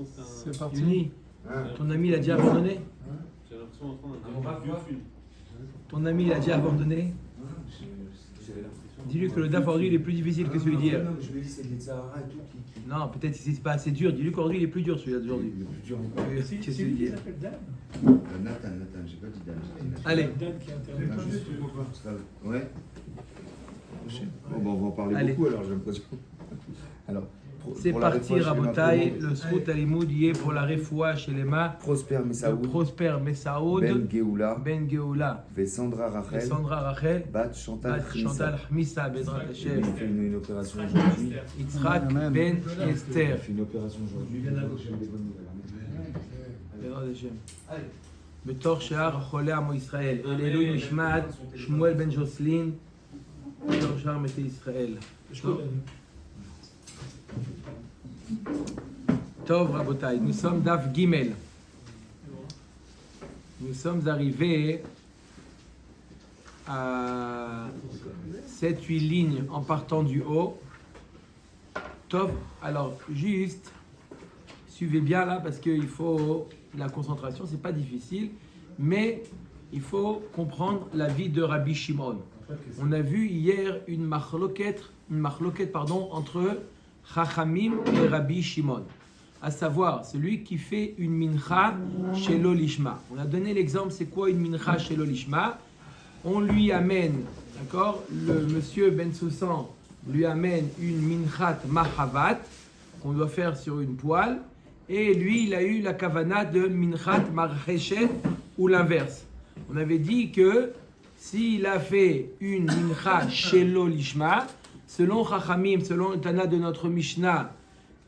l'impression que C'est parti. Yuni, ton ami il a déjà abandonné? j'ai l'impression d'entendre un vieux film. Ton ami il a déjà abandonné? Dis-lui que le DAF aujourd'hui il est plus difficile que celui d'hier. Non, mais je me dis, c'est de Sahara et tout qui. Non, peut-être que c'est pas assez dur. Dis-lui qu'aujourd'hui il est plus dur celui-là d'aujourd'hui. Le plus dur encore. Que celui d'hier. Nathan, j'ai pas dit Dan. j'ai dit Nathan. Allez, Dan qui intervient. Nathan, juste Ouais. Bon, on va en parler Allez. beaucoup alors, j'ai l'impression. Alors, c'est parti, Rabotai. Le Srout Alimoud y est pour la Refoua chez les mains. Prosper de Messaoud, Prosper Messaoud, Ben Geoula, Ben Geoula, Sandra Rachel, Sandra Rachel, Bat Chantal Chantal Khmissa. Hmissa, Bezrat Il Hashem, fait une opération aujourd'hui. Yitzhak Amen. Ben Il Esther. fait une opération aujourd'hui. J'ai des bonnes nouvelles. Bezrat Hashem. בתור שאר חולי עמו ישראל, לעילוי נשמת שמואל בן ז'וסלין, בתור שאר מתי ישראל. טוב רבותיי, nous sommes דף ג'. Nous sommes arrivés à 7-8 lignes en partant du haut. Tov, alors juste, suivez bien là parce qu'il faut la concentration, c'est pas difficile, mais il faut comprendre la vie de Rabbi Shimon. On a vu hier une machloket entre Chachamim et Rabbi Shimon, à savoir celui qui fait une mincha chez l'olishma. On a donné l'exemple, c'est quoi une mincha chez l'olishma? On lui amène, d'accord, le monsieur Ben Soussan lui amène une minchat mahavat qu'on doit faire sur une poêle, et lui il a eu la kavana de minchat marcheshet ou l'inverse. On avait dit que s'il a fait une mincha shelo lishma, selon Chachamim, selon le Tana de notre Mishnah,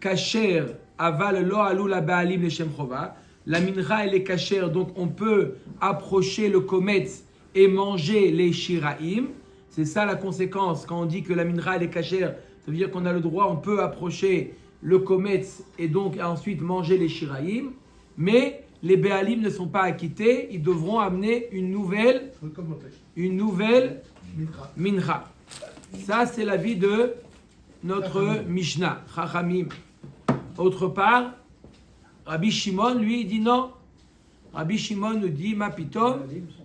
kasher aval lo alou la baalim le shem chova, la mincha elle est kasher, donc on peut approcher le kometz et manger les shiraim. C'est ça la conséquence quand on dit que la mincha elle est kasher, ça veut dire qu'on a le droit, on peut approcher le kometz et donc ensuite manger les shiraim, mais les béalim ne sont pas acquittés, ils devront amener une nouvelle mincha. Ça c'est l'avis de notre Mishnah, Chachamim. Autre part, Rabbi Shimon lui il dit non. Rabbi Shimon nous dit ma pitom,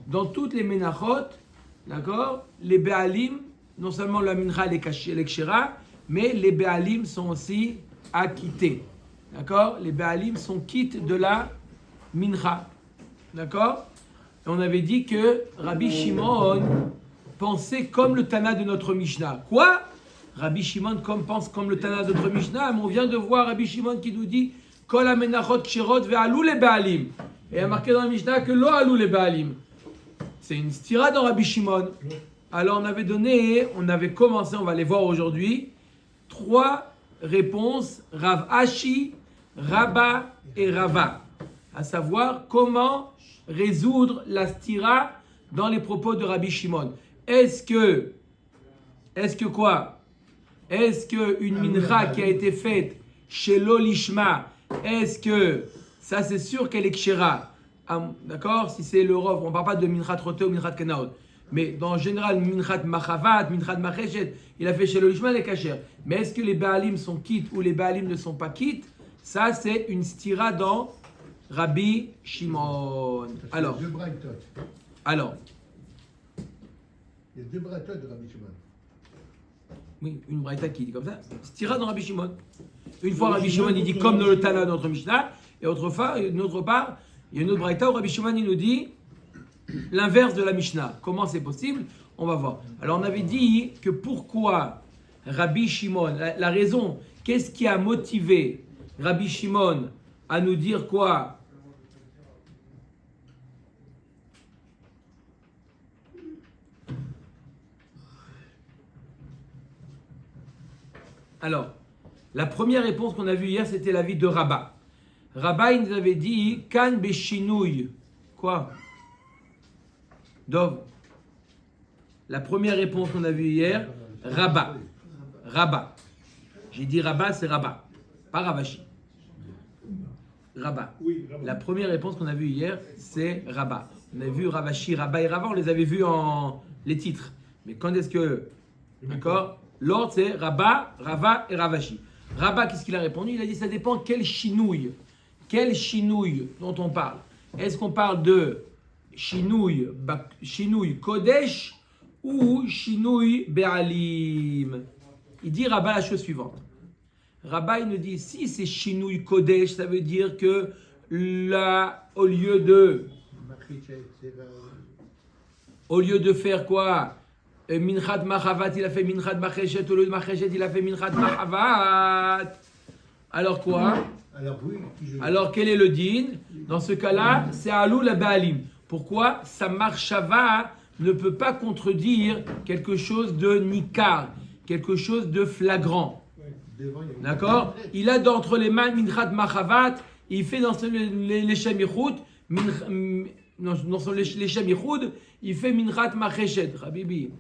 dans toutes les menachot, d'accord, les béalim, non seulement la mincha elle est kshera, mais les béalim sont aussi acquittés. D'accord? Les béalim sont quittes de la mincha. D'accord? Et on avait dit que Rabbi Shimon pensait comme le Tana de notre Mishnah. Quoi? Rabbi Shimon pense comme le Tana de notre Mishnah, mais on vient de voir Rabbi Shimon qui nous dit Kol amenachot kshirot ve'alou les béalim. Et il y a marqué dans la Mishnah que lo alou les béalim. C'est une stira dans Rabbi Shimon. Alors on avait commencé, on va les voir aujourd'hui, 3 réponses, Rav Ashi, Rabba et Rava, à savoir comment résoudre la stira dans les propos de Rabbi Shimon. Est-ce que quoi? Est-ce qu'une mincha qui a été faite chez l'olishma, est-ce que ça c'est sûr qu'elle est kshera? D'accord? Si c'est le rov, on ne parle pas de minchat roté ou minchat kenaot. Mais dans général, minchat machavat, minchat macheshet, il a fait chez l'olishma, elle est kashère. Mais est-ce que les baalim sont quittes ou les baalim ne sont pas quittes? Ça c'est une stira dans Rabbi Shimon. Alors, il y a 2 braïtas de Rabbi Shimon. oui, une braïta qui dit comme ça, stira dans Rabbi Shimon. Une fois Rabbi Shimon il dit comme dans le Tana de notre Mishnah, et autre part, il y a une autre braïta où Rabbi Shimon il nous dit l'inverse de la Mishnah. Comment c'est possible? On va voir. Alors on avait dit que pourquoi Rabbi Shimon, la raison, qu'est-ce qui a motivé Rabbi Shimon à nous dire quoi? Alors, la première réponse qu'on a vue hier, c'était l'avis de Rabba. Rabba, il nous avait dit Kan beshinouy. Quoi? Dov. La première réponse qu'on a vue hier, Rabba. Rabba. J'ai dit Rabba, c'est Rabba. Pas Ravashi. Rabba. La première réponse qu'on a vue hier, c'est Rabba. On a vu Ravashi, Rabba et Rabba, on les avait vus en les titres. Mais quand est-ce que. D'accord? L'ordre, c'est Rabba, Rava et Ravashi. Rabba, qu'est-ce qu'il a répondu? Il a dit ça dépend quel chinouille. quel shinouille dont on parle? Est-ce qu'on parle de shinouille kodesh ou shinouille be'alim? Il dit Rabat la chose suivante. Rabat, il nous dit, si c'est shinouille kodesh, ça veut dire que là, au lieu de faire quoi? Minchat machavat, il a fait minchat macheshet, au lieu de macheshet, il a fait minchat machavat. Alors quoi? Alors quel est le din? Dans ce cas-là, c'est alou la baalim. Pourquoi? Sa marchava ne peut pas contredire quelque chose de nikar, quelque chose de flagrant. D'accord? Il a d'entre les mains minchat machavat, il fait dans les shemichut, dans son leshem yichud, il fait minchat macheshet. Habibi,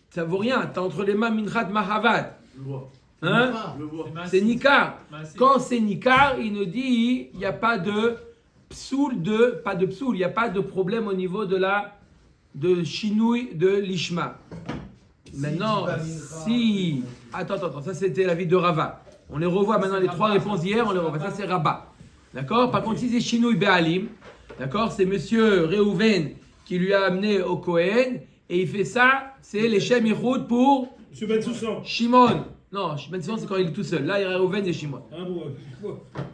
ça vaut rien. T'as entre les mains minchat mahavat. Je vois. Hein? Je vois. C'est nikar. Quand c'est nikar, il nous dit il n'y a pas de psoul, il n'y a pas de problème au niveau de chinouille de l'ishma. Maintenant, si attends, ça c'était l'avis de Rava. On les revoit maintenant les trois réponses d'hier, on les revoit. Ça c'est Rabat. D'accord? Par contre, si c'est chinouille be'alim, d'accord, c'est monsieur Reuven qui lui a amené au Kohen et il fait ça, c'est les Shem Yichud pour Shimon. Non, Ben Soussan c'est quand il est tout seul. Là, il y a Reuven et Shimon.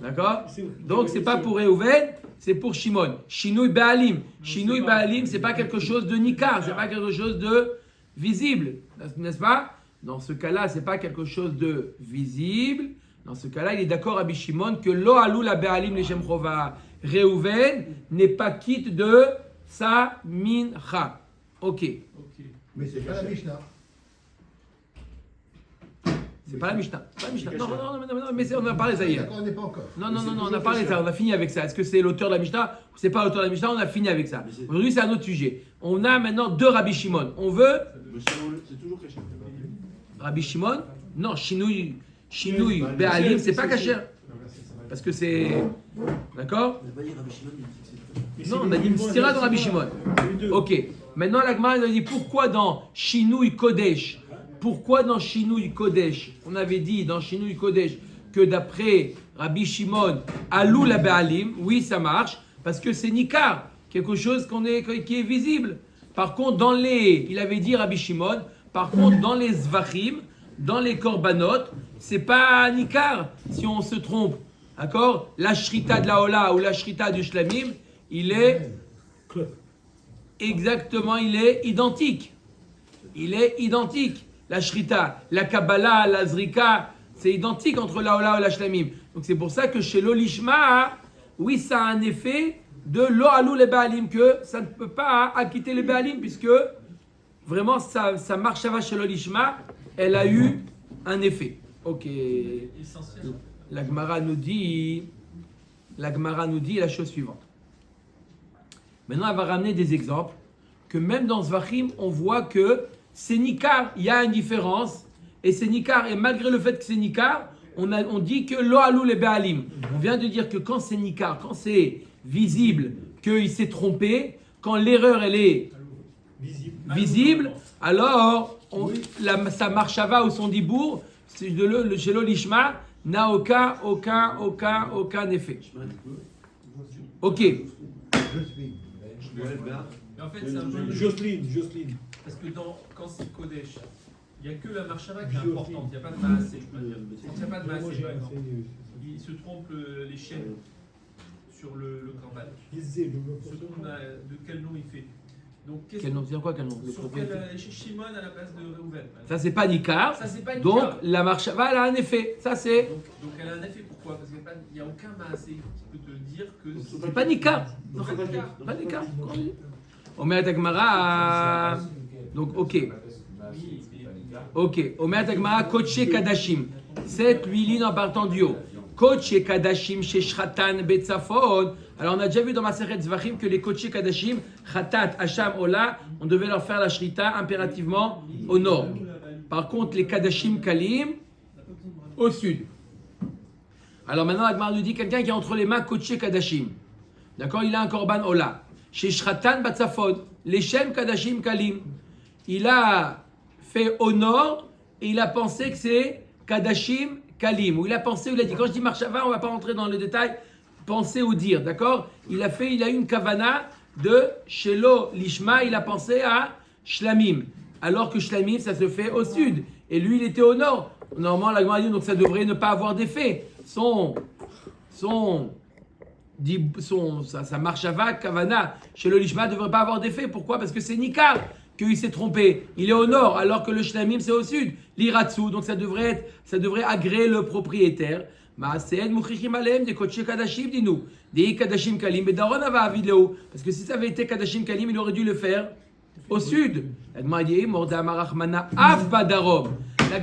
D'accord? Donc, c'est pas pour Reuven, c'est pour Shimon. Shinouille be'alim. Shinouille be'alim, c'est pas quelque chose de nikar, c'est pas quelque chose de visible, n'est-ce pas? Dans ce cas-là, c'est pas quelque chose de visible. Dans ce cas-là, il est d'accord Rabbi Shimon que lo alou la be'alim les Shem Chova. Reuven n'est pas quitte de sa mincha. Ok. Mais c'est pas la Mishnah. C'est pas la Mishnah. Non, mais on a parlé ça hier. On n'est pas encore. Non, on a parlé ça, on a fini avec ça. Est-ce que c'est l'auteur de la Mishnah ou c'est pas l'auteur de la Mishnah? On a fini avec ça. Aujourd'hui, c'est un autre sujet. On a maintenant deux Rabbi Shimon. On veut. C'est toujours caché. Rabbi Shimon? Non, Shinouille Be'alim, c'est pas caché. Parce que c'est. D'accord? Non, on a dit Mstira dans Rabbi Shimon. Ok. Maintenant, la Gemara nous dit pourquoi dans Shinouille Kodesh? Pourquoi dans Shinouille Kodesh? On avait dit dans Shinouille Kodesh que d'après Rabbi Shimon, Alou la Be'alim, oui, ça marche, parce que c'est Nikar, quelque chose qui est visible. Par contre, il avait dit Rabbi Shimon, par contre, dans les Zvachim, dans les Korbanot, c'est pas Nikar, si on se trompe. D'accord? La Shrita de la Ola ou la Shrita du Shlamim, il est identique. Il est identique. La Shrita, la Kabbalah, la Zrika, c'est identique entre la Ola et la Shlamim. Donc c'est pour ça que chez l'Olishma, oui, ça a un effet de lo alou les Baalim, que ça ne peut pas acquitter les Baalim, puisque vraiment sa marche chez l'Olishma, elle a eu un effet. Ok. La Gemara nous dit la chose suivante. Maintenant, elle va ramener des exemples que même dans Zvachim, on voit que c'est Nikar, il y a une différence, et c'est Nikar, et malgré le fait que c'est Nikar, on dit que lo alou les Be'alim. On vient de dire que quand c'est Nikar, quand c'est visible qu'il s'est trompé, quand l'erreur elle est visible, alors sa marchava ou son dibour, chez l'Olishma, n'a aucun effet. Ok. Mais en fait, c'est un peu. Jocelyne. Parce que quand c'est Kodesh, il n'y a que la marchava qui est importante, il n'y a pas de maasé, je peux dire. Quand il n'y a pas de maasé, par exemple, il se trompe les chaînes sur le corban. De quel nom il fait? Donc, Quel nom? C'est quoi quel nom? Sur chez Shimon à la place de Reuven. Ça, c'est pas Nikar. Ça, c'est pas Nikar. Donc, la marchava, elle a un effet. Ça, c'est. Donc elle a un effet. Pourquoi? Parce qu'il n'y a aucun maasé qui peut te dire que. C'est pas Nikar. Pas Nikar. Omer Tagmara. Donc, ok. Omer Tagmara, Koche Kadashim. 7-8 lignes en partant du haut. Koche Kadashim chez Shratan Betzafon. Alors, on a déjà vu dans ma Masechet Zvachim que les Koche Kadashim, Khatat, Hacham, Ola, on devait leur faire la Shrita impérativement au nord. Par contre, les Kadashim Kalim, au sud. Alors maintenant, Agmar nous dit quelqu'un qui a entre les mains Koche Kadashim. D'accord? Il a un Korban Ola. Chez Shratan Batzafon, les Shem Kadashim Kalim. Il a fait au nord et il a pensé que c'est Kadashim kalim, où il a pensé, où il a dit, quand je dis marshava, on ne va pas rentrer dans le détail, penser ou dire, d'accord? Il a eu une kavana de shelo lishma, il a pensé à shlamim, alors que shlamim, ça se fait au sud, et lui, il était au nord. Normalement, la Gemara dit, donc ça devrait ne pas avoir d'effet. Sa marshava, kavana, shelo lishma, ne devrait pas avoir d'effet. Pourquoi? Parce que c'est Nikar qu'il s'est trompé. Il est au nord, alors que le shlamim, c'est au sud. L'iratsu, donc ça devrait agréer le propriétaire. Maaseh mouchichim aleim des kodesh kadashim, dis-nous. Des kadashim kalim, mais Daron avait avis de là-haut. Parce que si ça avait été kadashim kalim, il aurait dû le faire au sud.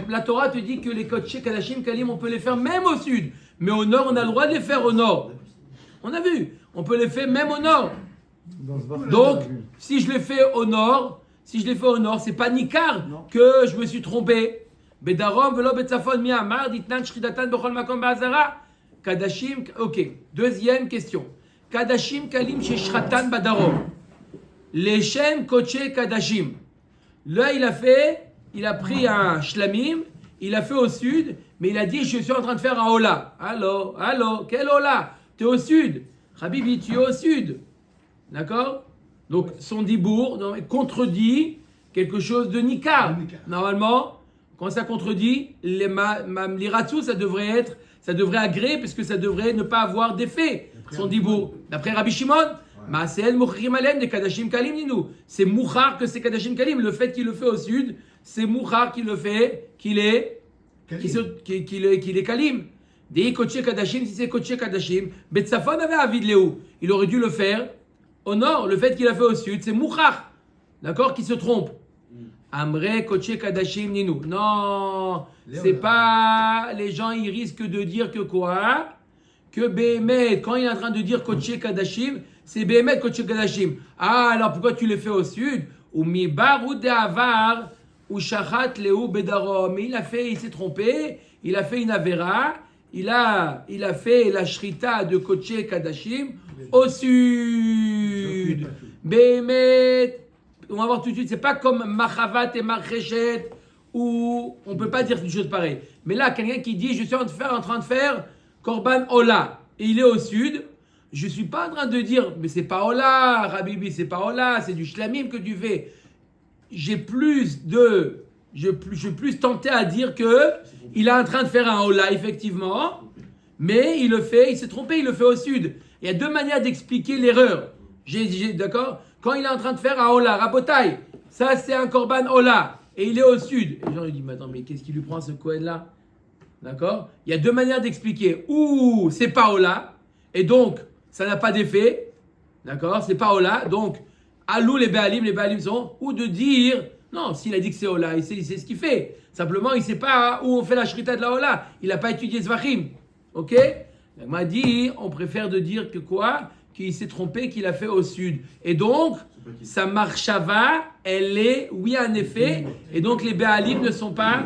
La Torah te dit que les kodesh kadashim kalim, on peut les faire même au sud. Mais au nord, on a le droit de les faire au nord. On a vu, on peut les faire même au nord. Donc, si je les fais au nord, c'est pas Nikar que je me suis trompé. Bedarom velo betzafon mi amar ditnan shridatan bechol makom ba'azara. Kadashim, ok. Deuxième question. Kadashim kalim chez shratan badarom. Les shem koche kadashim. Là, il a pris un shlamim, il a fait au sud, mais il a dit, je suis en train de faire un hola. Allô, quel hola? Tu es au sud. Habibi, tu es au sud. D'accord? Donc, son dibour contredit quelque chose de nikar. Normalement, quand ça contredit, l'iratou, ça devrait agréer, puisque ça devrait ne pas avoir d'effet, son dibour. D'après Rabbi Shimon, Maasel Mouchrim Alem de Kadashim Kalim, dis-nous. C'est Mouchar que c'est Kadashim Kalim. Le fait qu'il le fait au sud, c'est Mouchar qui le fait, qu'il est Kalim. Des Koché Kadashim, si c'est Koché Kadashim, Betsafon avait avis de Léo. Il aurait dû le faire au nord. Le fait qu'il a fait au sud, c'est Mouchar. D'accord? Qui se trompe. Amre Koché Kadashim Ninou. Non, c'est pas. Les gens, ils risquent de dire que quoi? Que Béhémet, quand il est en train de dire Koché Kadashim, c'est Béhémet Koché Kadashim. Ah, alors pourquoi tu le fais au sud? Ou mi barou de avar, ou shachat leu bedarom. Mais il s'est trompé, il a fait une avera, il a fait la shrita de Koché Kadashim au sud. Béhémet. On va voir tout de suite, c'est pas comme Machavat et Marchéchet où on peut pas dire une chose pareille. Mais là, quelqu'un qui dit, je suis en train de faire Korban Ola et il est au sud, je suis pas en train de dire, mais c'est pas Ola, Rabibi, c'est pas Ola, c'est du Shlamim que tu fais. Je suis plus tenté à dire que il est en train de faire un Ola, effectivement, mais il s'est trompé, il le fait au sud. Il y a deux manières d'expliquer l'erreur. D'accord? Quand il est en train de faire un Ola, Rabotai, ça c'est un Korban Ola, et il est au sud. Et les gens lui disent, mais attends, mais qu'est-ce qui lui prend ce Kohen-là? D'accord? Il y a deux manières d'expliquer. Ou c'est pas Ola, et donc ça n'a pas d'effet. D'accord? C'est pas Ola, donc Alou les Béalim sont. Ou de dire, non, s'il a dit que c'est Ola, il sait ce qu'il fait. Simplement, il ne sait pas où on fait la shrita de la Ola. Il n'a pas étudié Zvachim. Ok? Il m'a dit, on préfère de dire que quoi? Qu'il s'est trompé, qu'il a fait au sud. Et donc, sa marshava, elle est, oui, en effet, et donc les Béalim ne sont pas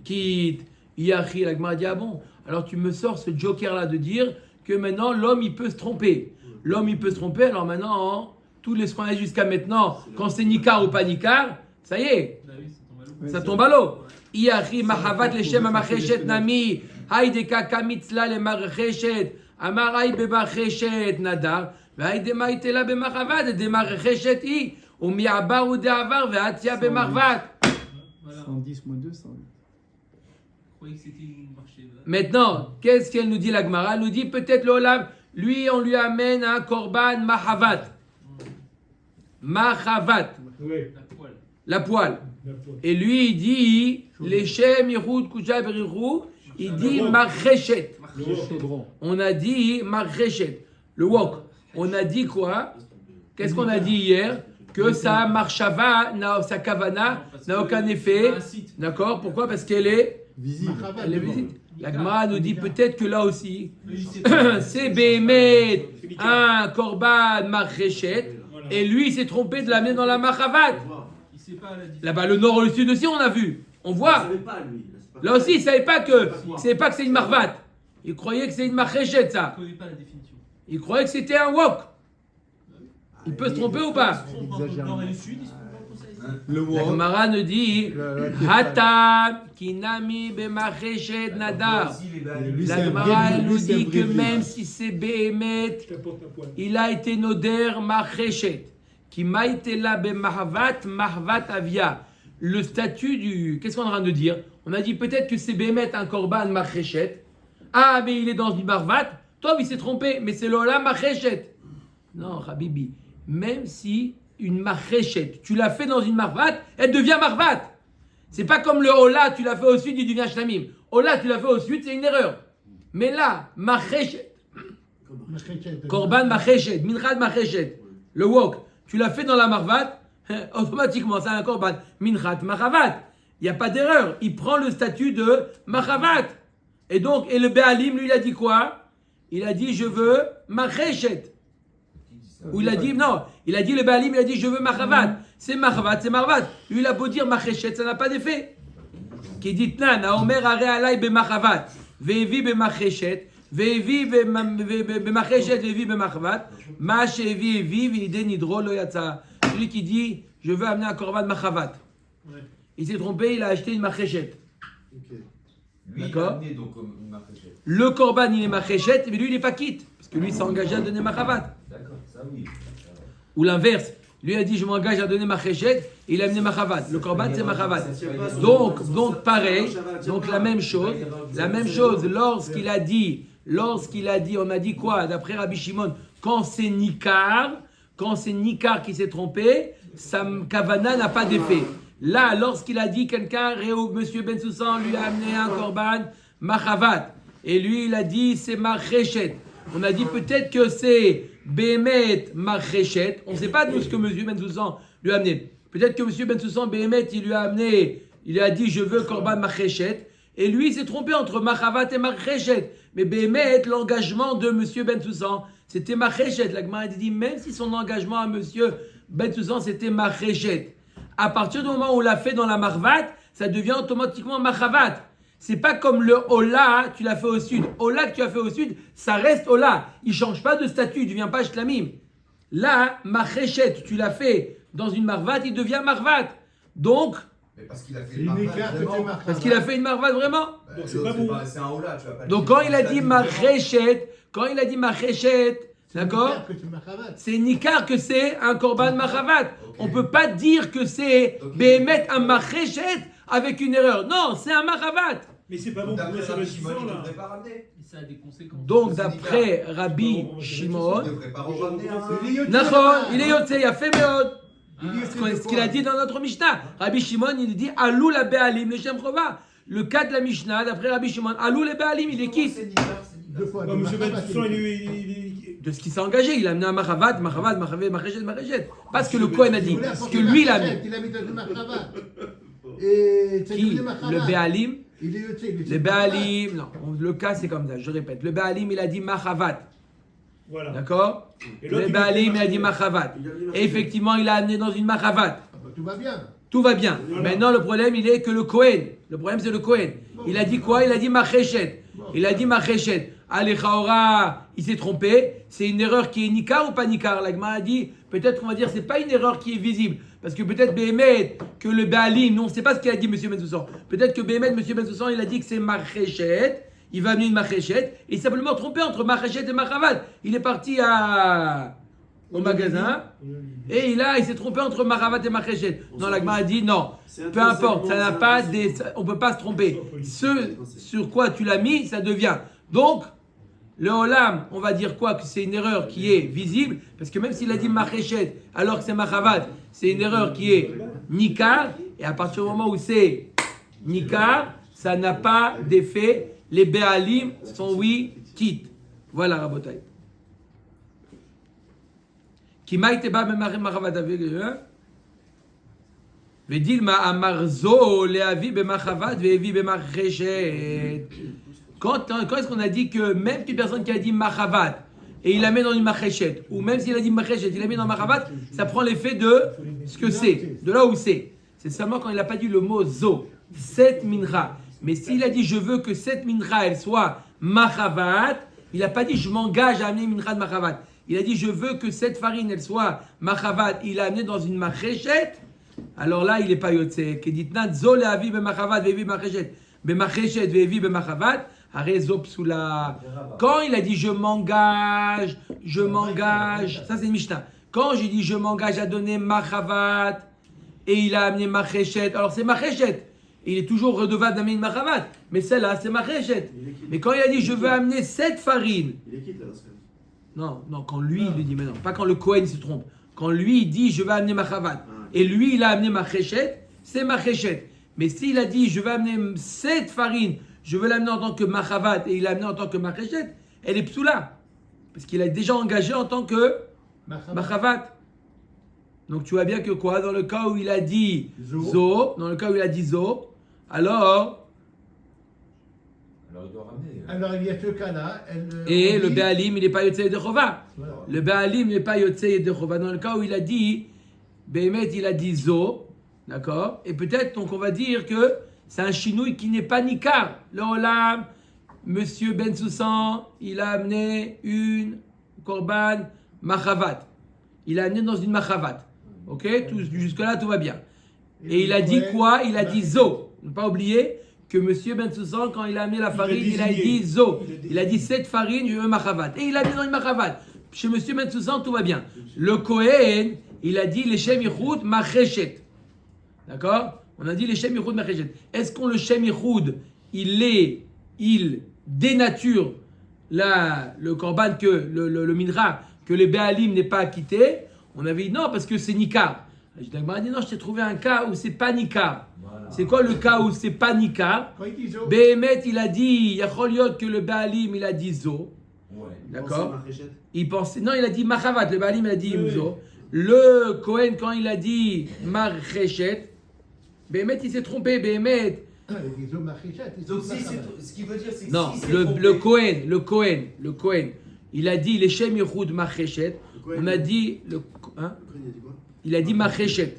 quittes. Yachi, la Gemara dit, ah bon, alors tu me sors ce joker-là de dire que maintenant, l'homme, il peut se tromper. L'homme, il peut se tromper, alors maintenant, tous les soins jusqu'à maintenant, quand c'est Nikar ou pas Nikar, ça y est, ça tombe à l'eau. Yachi, mahavat, leshem, amacheshet, nami, haïdeka, kamitzla, le marcheshet, Amarai bemacheshet nadar, והאידמה יתלה במחבת, דמרחשת היא, ומעבר ודעבר, והעציה במחבת. 110 moins 2, 100. Maintenant, qu'est-ce qu'elle nous dit la Gemara? Elle nous dit peut-être l'Olam, lui on lui amène un korban mahavat. Mahavat. La poêle. Et lui il dit, les shem yichud kuja berichou, il dit marcheshet. On a dit marcheshet. Le wok. On a dit quoi? Qu'est-ce qu'on a dit hier? Que sa marshava, sa kavana n'a aucun effet. D'accord? Pourquoi? Parce qu'elle est visible. Elle est visible. La Gemara nous dit peut-être que là aussi, c'est Béhémet, un korban marchéchet, et lui il s'est trompé de l'amener dans la machavat. Là-bas, le nord et le sud aussi, on a vu. On voit. Là aussi, il ne savait pas que c'est une marvat. Il croyait que c'est une marchéchet, ça. Il croyait que c'était un wok. Il peut se tromper ou pas? Le La wok. Gemara nous dit Hatam kinami bemacheshet nadar. La Gemara elle nous dit que même si c'est Behemet, il a été noder macheshet. Qui maïté la bemahvat mahvat avia. Le statut du. Qu'est-ce qu'on est en train de dire? On a dit peut-être que c'est Behemet un korban macheshet. Ah, mais il est dans une marvat. Toi, il s'est trompé, mais c'est le olam macheshet. Non, Habibi. Même si une macheshet, tu l'as fait dans une marvat, elle devient marvat. C'est pas comme le ola, tu l'as fait au sud, il devient shlamim. Ola, tu l'as fait au sud, c'est une erreur. Mais là, macheshet, korban macheshet, minchad macheshet, le wok, tu l'as fait dans la marvat, automatiquement, c'est un korban minchad machavat. Il n'y a pas d'erreur. Il prend le statut de machavat. Et donc, et le Béalim, lui, il a dit quoi? Il a dit, je veux macheshet. Ou il a dit, non, il a dit le Béalim, il a dit, je veux machavat. C'est machavat, c'est marvat. Lui, il a beau dire macheshet, ça n'a pas d'effet. Qui dit, nan, Aomer are alay be machavat, ve'evi be macheshet, ve'evi be macheshet, ve'evi be machavat, ma she'evi evi, ve'ide nidro lo yatsa. Celui qui dit, je veux amener un korban machavat. Il s'est trompé, il a acheté une macheshet. D'accord. Le korban, il est macheshet, mais lui, il n'est pas quitte. Parce que lui, il s'est engagé à donner machavat. D'accord, ça oui. Ou l'inverse. Lui a dit, je m'engage à donner macheshet, et il a amené machavat. Le korban, c'est machavat. Donc, pareil. Donc, la même chose. Lorsqu'il a dit, on a dit quoi? D'après Rabbi Shimon, quand c'est Nikar qui s'est trompé, sa kavana n'a pas d'effet. Là, lorsqu'il a dit quelqu'un, Monsieur Ben Soussan lui a amené un korban machavat, et lui il a dit c'est macheshet. On a dit peut-être que c'est Behemet macheshet. On ne sait pas nous ce que Monsieur Ben Soussan lui a amené. Peut-être que Monsieur Ben Soussan Behemet il lui a amené, il a dit je veux korban macheshet, et lui il s'est trompé entre machavat et macheshet. Mais Behemet, l'engagement de Monsieur Ben Soussan, c'était macheshet. La Gemara a dit même si son engagement à Monsieur Ben Soussan c'était macheshet. À partir du moment où on l'a fait dans la marvat, ça devient automatiquement machavat. C'est pas comme le Ola, tu l'as fait au sud. Ola que tu as fait au sud, ça reste Ola. Il change pas de statut, il devient pas shlamim. Là, macheshet, tu l'as fait dans une marvat, il devient marvat. Donc, Mais parce qu'il a fait une marvat. parce qu'il a fait une marvat vraiment. Donc c'est un Ola, tu vas pas. Donc quand il a dit macheshet, d'accord? C'est nikar que c'est un korban machavat. On peut pas dire que c'est Behemet un macheshet avec une erreur. Non, c'est un machavat. Mais c'est pas bon pour D'après Monsieur Rabbi Shimon, Bensoussan, il ne là. devrait pas ramener. Ça a des conséquences. Donc d'après Rabbi Shimon, Il ne devrait pas ramener un. Nachon, il est yotze, il a fait meod. Ce qu'il a dit dans notre Mishnah. Rabbi Shimon, il dit Alou la Be'alim, le Shem Chova. Le cas de la Mishnah, d'après Rabbi Shimon, Alou le Be'alim, il est quitte. C'est Nikar, c'est Nikar. Deux fois. Ouais, Monsieur Bensoussan, il De ce qui s'est engagé, il a amené un machavat, macheshet. Parce que le Kohen a dit, ce que lui il a amené. Il a mis dans une marchava. Et c'est Qui? devenu marchava. Le Béalim. Il est yoté. Le Béalim, non, le cas c'est comme ça, je répète. Le Béalim, il a dit machavat. Voilà. D'accord? Et l'autre, Le il a Béalim, fait il a dit machavat. Et effectivement, il a amené dans une machavat. Tout va bien. Tout va bien. Voilà. Maintenant, le problème, il est que le Kohen. Le problème, c'est le Kohen. Il a dit quoi? Il a dit macheshet. Il a dit macheshet. Allez, Chaora, il s'est trompé. C'est une erreur qui est nikar ou pas nikar? La Gemara a dit, peut-être qu'on va dire, c'est pas une erreur qui est visible. Parce que peut-être Behemet, que le Béalim, nous on ne sait pas ce qu'il a dit Monsieur Bensoussan. Peut-être que Behemet, Monsieur Bensoussan, il a dit que c'est macheshet. Il va amener une macheshet. Et il s'est simplement trompé entre macheshet et machavat. Il est parti au magasin. Et il s'est trompé entre machavat et macheshet. Non, la Gemara a dit non. Peu importe, ça n'a pas on ne peut pas se tromper. Ce sur quoi tu l'as mis, ça devient. Donc, le Olam, on va dire quoi? Que c'est une erreur qui est visible, parce que même s'il a dit macheshet, alors que c'est machavat, c'est une erreur qui est nikar, et à partir du moment où c'est nikar, ça n'a pas d'effet. Les Béalim sont quittes. Voilà, Rabotai. Qui maïte ba machavat avec Vedilma amarzo leavi bemachavat vevi bemacheshet. Quand est-ce qu'on a dit que même une personne qui a dit machavat et il la met dans une macheshet, ou même s'il a dit macheshet, il la met dans machavat, ça prend l'effet de ce que c'est, de là où c'est. C'est seulement quand il n'a pas dit le mot zo, cette mincha. Mais s'il a dit je veux que cette mincha elle soit machavat, il n'a pas dit je m'engage à amener une mincha de machavat. Il a dit je veux que cette farine elle soit machavat, il l'a amené dans une macheshet. alors là, il n'est pas yotze. Keditnat zo le'avi b'machavat ve'evi b'macheshet. B'macheshet ve'evi b'machavat. Harezo psula. Quand il a dit je m'engage, ça c'est Mishnah. Quand j'ai dit je m'engage à donner machavat et il a amené macheshet, alors c'est macheshet. Il est toujours redevable d'amener une machavat. Mais celle-là, c'est macheshet. Mais quand il a dit je veux amener 7 farines. Il est quitte là, parce que. Non, quand lui, il lui dit maintenant. Pas quand le Kohen se trompe. Quand lui, il dit je vais amener machavat. Et lui, il a amené macheshet, c'est macheshet. Mais s'il a dit je vais amener 7 farines, je veux l'amener en tant que machavat et il l'a amené en tant que macheshet, elle est psoula. Parce qu'il a déjà engagé en tant que machavat. Donc tu vois bien que quoi? Dans le cas où il a dit zo, alors il doit ramener. Alors il y a ce cas-là. et le Béalim, il n'est pas Yotzei de Chova. Le Béalim n'est pas Yotzei de Chova. Dans le cas où il a dit, Béhémet, il a dit zo, d'accord? Et peut-être, donc on va dire que c'est un chinouille qui n'est pas nikar. Le Olam, Monsieur Ben Soussan, il a amené une korban machavat. Il a amené dans une machavat. Ok? Jusque-là, tout va bien. Et il a dit quoi? Il a dit zo. Ne pas oublier que Monsieur Ben Soussan, quand il a amené la farine, il a dit zo. Il a dit 7 farines, je veux machavat. Et il a amené dans une machavat. Chez Monsieur Ben Soussan, tout va bien. Le Kohen, il a dit les Shem Yichud macheshet. D'accord? On a dit les Shem Yichud macheshet. Est-ce qu'on le Shem Yichud, il dénature le korban que le minra, que les Béalim n'est pas acquitté? On avait dit non, parce que c'est Nikar. Je dit non, je t'ai trouvé un cas où c'est pas Nikar. Voilà. C'est quoi le cas où c'est pas Nikar? Béhémet, il a dit, Yachol Yot que le Béalim, il a dit Zo. Ouais. D'accord? Il pensait, non, il a dit Machavat, le Béalim, il a dit Zo. Le Kohen, quand il a dit Marchéchet, Béhémet, il s'est trompé. Béhémet. Donc, ce qui veut dire, c'est que non, si le Kohen, il a dit les Shem Yichud Marchéchet. On a dit il a dit Marchéchet.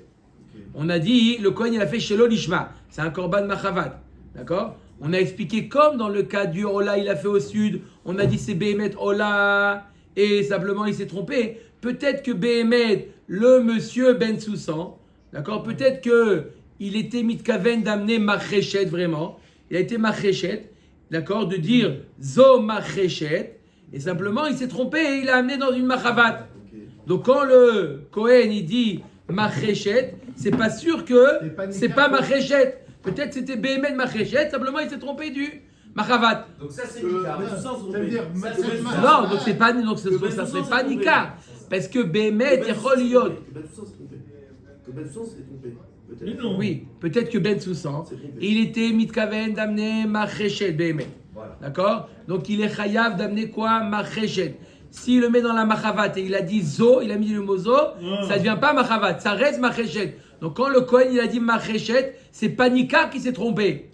On a dit le Kohen il a fait Shelo Lishma. C'est un korban Machavat. D'accord? On a expliqué comme dans le cas du Ola, il a fait au sud. On a dit c'est Béhémet Ola et simplement il s'est trompé. Peut-être que Béhémet, le monsieur Ben Soussan, d'accord? Peut-être que il était mitkaven d'amener Marchéchet vraiment. Il a été Marchéchet, d'accord? De dire Zo Marchéchet. Et simplement, il s'est trompé et il a amené dans une machavat. Donc, quand le Kohen il dit macheshet, c'est pas sûr que c'est pas macheshet. Peut-être c'était Béhémet macheshet, simplement il s'est trompé du machavat. Donc, ça c'est Nikar. Non, donc c'est pas, donc ça serait pas Nikar. Parce que Béhémet est Choliot. Que Ben Soussan s'est trompé. Oui, peut-être que Ben Soussan, il était mitkaven d'amener macheshet Béhémet. Voilà. D'accord? Donc il est chayav d'amener quoi? Macheshet. S'il le met dans la machavat et il a dit zo, il a mis le mot zo, ça ne devient pas machavat, ça reste macheshet. Donc quand le Kohen il a dit macheshet, c'est pas Nikar qui s'est trompé.